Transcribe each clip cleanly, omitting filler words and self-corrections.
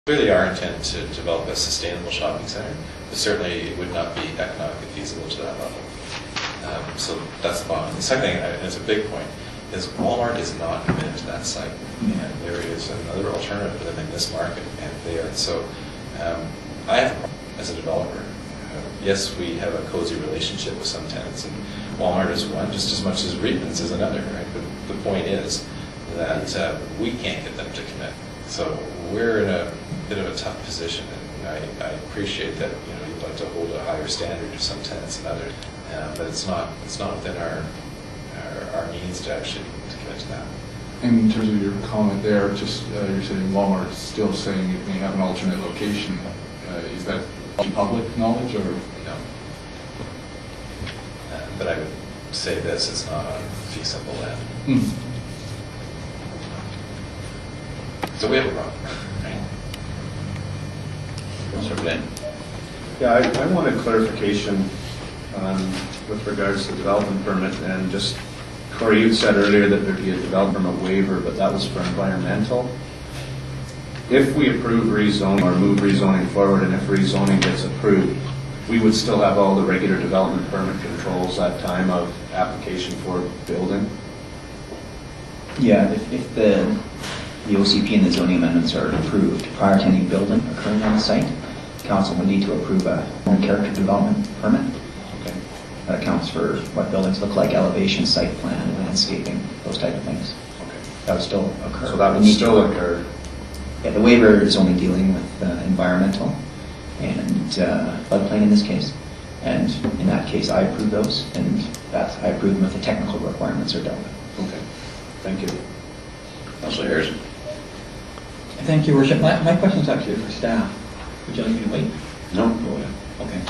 Clearly our intent to develop a sustainable shopping center, but certainly it would not be economically feasible to that level. So that's the bottom. The second thing, and it's a big point, is Walmart is not committed to that site. And there is another alternative for them in this market, and they are. So I have a problem as a developer. Yes, we have a cozy relationship with some tenants, and Walmart is one, just as much as Reitman's is another, right? But the point is that we can't get them to commit. So we're in a bit of a tough position, and I appreciate that you'd like to hold a higher standard to some tenants than others, but it's not within our means to actually commit to that. And in terms of your comment there, just you're saying Walmart is still saying it may have an alternate location. Is that public knowledge or no? But I would say this: it's not on fee simple land. So we have a problem, right? Councilor Blaine. Yeah, I want a clarification with regards to the development permit, and just, Corey, you said earlier that there'd be a development permit waiver, but that was for environmental. If we approve rezoning or move rezoning forward, and if rezoning gets approved, we would still have all the regular development permit controls at time of application for building? Yeah, if the OCP and the zoning amendments are approved prior to any building occurring on the site, council would need to approve a character development permit. Okay. That accounts for what buildings look like, elevation, site plan, landscaping, those type of things. Okay. That would still occur. So that would still occur. Yeah, the waiver is only dealing with environmental and floodplain in this case. And in that case, I approve those, and I approve them if the technical requirements are dealt with. Okay. Thank you. Councilor Harrison. Thank you, Worship. My question is actually for staff. Would you like me to wait? No, go ahead. Okay.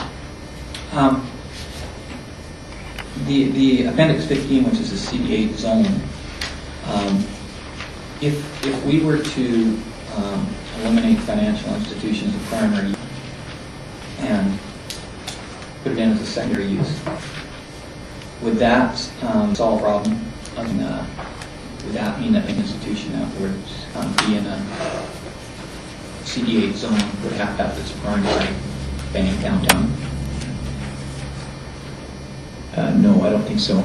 The Appendix 15, which is the CD8 zone, if we were to eliminate financial institutions as primary use and put it in as a secondary use, would that solve a problem? Would that mean that an institution afterwards be in a CD8 zone would have to have its primary bank downtown? No, I don't think so.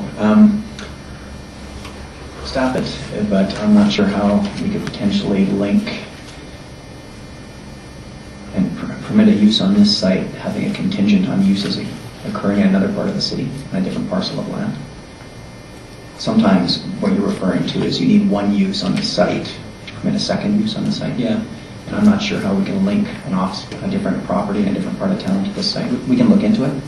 Stop it, but I'm not sure how we could potentially link and permit a use on this site having a contingent on uses occurring in another part of the city, on a different parcel of land. Sometimes what you're referring to is you need one use on the site to permit a second use on the site. Yeah. And I'm not sure how we can link a different property in a different part of town to this site. We can look into it,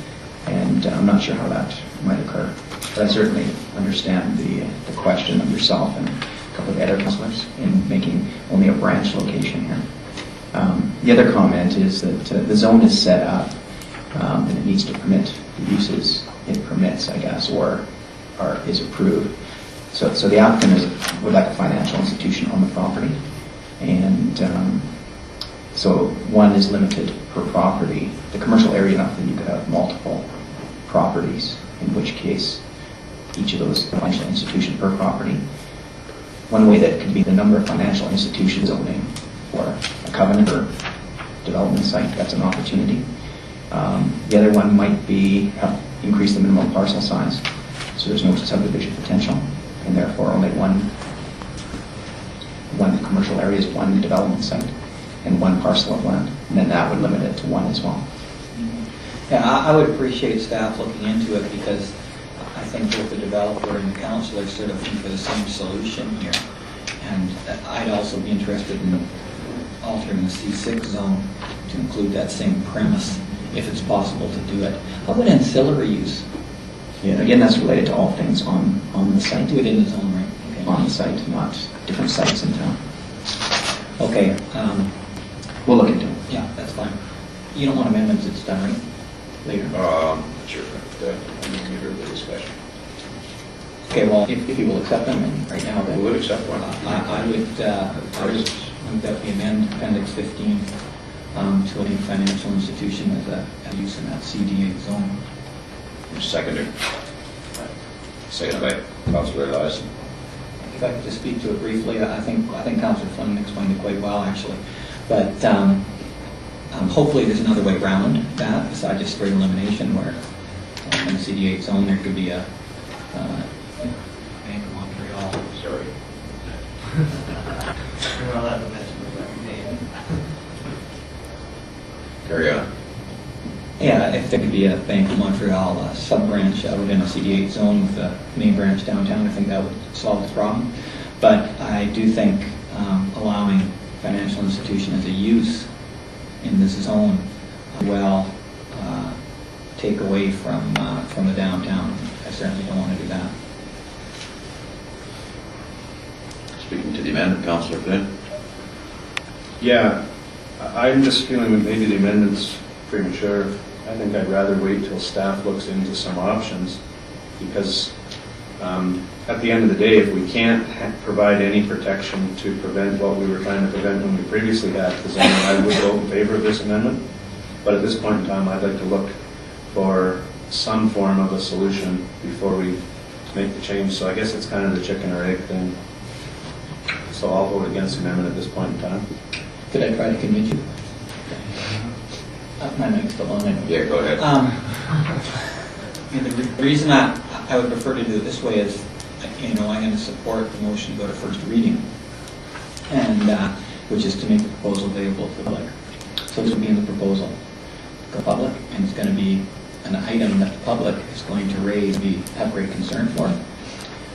and I'm not sure how that might occur. But I certainly understand the question of yourself and a couple of the other councillors in making only a branch location here. The other comment is that the zone is set up and it needs to permit the uses it permits, I guess, or is approved. So the applicant would like a financial institution on the property, and so one is limited per property. The commercial area enough that you could have multiple properties, in which case each of those financial institution per property. One way that could be the number of financial institutions zoning for a covenant or development site. That's an opportunity. The other one might be increase the minimum parcel size, so there's no subdivision potential, and therefore only one commercial area is one development site and one parcel of land, and then that would limit it to one as well. Yeah, I would appreciate staff looking into it, because I think both the developer and the council are sort of looking for the same solution here. And I'd also be interested in altering the C6 zone to include that same premise, if it's possible to do it. How about ancillary use? Yeah, again, that's related to all things on the site. Do it in the zone, right? Okay. On the site, not different sites in town. Okay. We'll look into it. Yeah, that's fine. You don't want amendments, it's done, right? Later. Sure. I need to hear the discussion. Okay, well, if you will accept them, and right now, We would accept one. I would move that we amend Appendix 15 to a financial institution as a use in that CD8 zone. Seconder. Seconded by Councilor Elias. If I could just speak to it briefly, I think Councilor Flynn explained it quite well, actually. But hopefully there's another way around that besides just straight elimination where in the CD8 zone there could be a Bank of Montreal. Sorry. We're not allowed to mention the name. Carry on. Yeah, if there could be a Bank of Montreal sub-branch within a CD8 zone with a main branch downtown, I think that would solve the problem. But I do think allowing financial institution as a use in this zone will take away from the downtown. I certainly don't want to do that. Speaking to the amendment, Councillor Flynn. Yeah, I'm just feeling that maybe the amendment's premature. I think I'd rather wait till staff looks into some options, because at the end of the day, if we can't provide any protection to prevent what we were trying to prevent when we previously had the zoning, I would vote in favor of this amendment. But at this point in time, I'd like to look for some form of a solution before we make the change. So I guess it's kind of the chicken or egg thing. So I'll vote against the amendment at this point in time. Could I try to convince you? My mic's still on anyway. Yeah, go ahead. The reason I would prefer to do it this way is, I'm going to support the motion to go to first reading, and which is to make the proposal available to the public. So this will be in the proposal to the public, and it's going to be an item that the public is going to raise, have great concern for.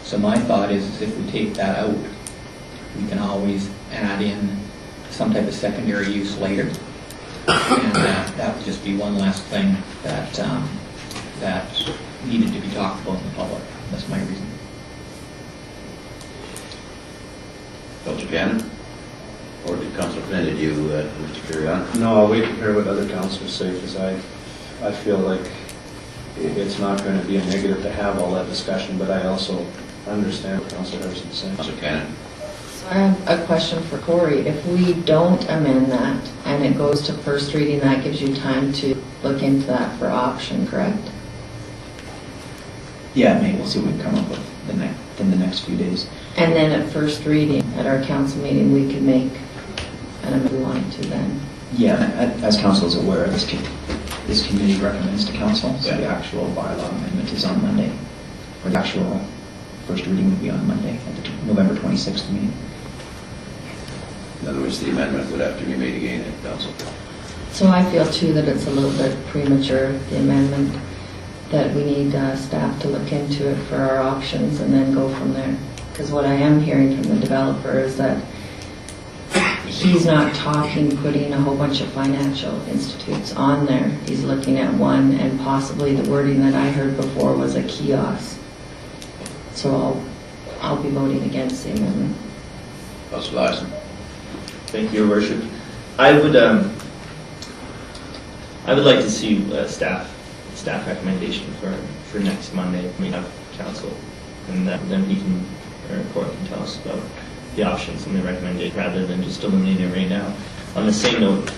So my thought is if we take that out, we can always add in some type of secondary use later. And that would just be one last thing that that needed to be talked about in the public. That's my reason. Councillor Cannon? Or did Councillor Flynn, did you wish to carry on? No, I'll wait to hear what other councillors say, because I feel like it's not going to be a negative to have all that discussion, but I also understand what Councillor Harrison's saying. Councillor Cannon? So I have a question for Corey. If we don't amend that and it goes to first reading, that gives you time to look into that for option, correct? Yeah, maybe we'll see what we come up with in the next few days. And then at first reading, at our council meeting, we could make an amendment we wanted to then. Yeah, as council is aware, this committee recommends to council, so the Yeah. actual bylaw amendment is on Monday. Or the actual first reading would be on Monday at the November 26th meeting. In other words, the amendment would have to be made again in council. So I feel too that it's a little bit premature, the amendment, that we need staff to look into it for our options and then go from there. Because what I am hearing from the developer is that he's not talking putting a whole bunch of financial institutes on there. He's looking at one, and possibly the wording that I heard before was a kiosk. So I'll be voting against the amendment. Councillor Larson? Thank you, Your Worship. I would like to see staff recommendation for next Monday. We have council, and then he can, or Court can tell us about the options and the recommendation rather than just eliminating it right now. On the same note,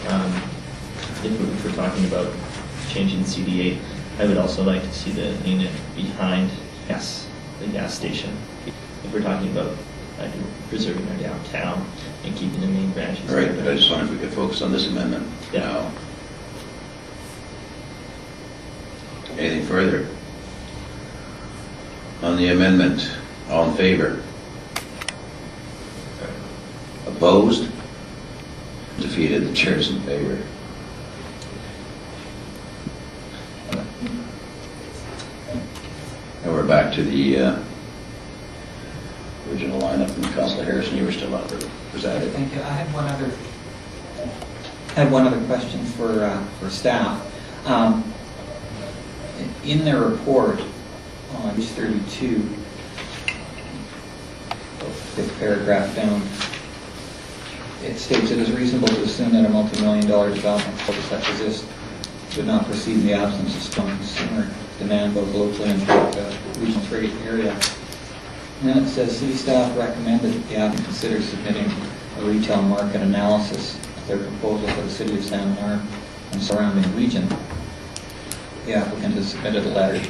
if we're talking about changing CD8, I would also like to see the unit behind the gas station. If we're talking about preserving our downtown and keeping the main branches. All right, but I just wonder if we could focus on this amendment Yeah. now. Anything further? On the amendment, all in favor? Opposed? Defeated, the chair's in favor. And we're back to the original lineup, and Councillor Harrison, you were still up for presiding. Thank you. I have one other question for staff. In their report on page 32, fifth paragraph down, it states it is reasonable to assume that a multi-million-dollar development such as this would not proceed in the absence of strong consumer demand both locally and throughout the regional trade area. And then it says, city staff recommended that the applicant consider submitting a retail market analysis of their proposal for the city of San Leonard and surrounding region. The applicant has submitted a letter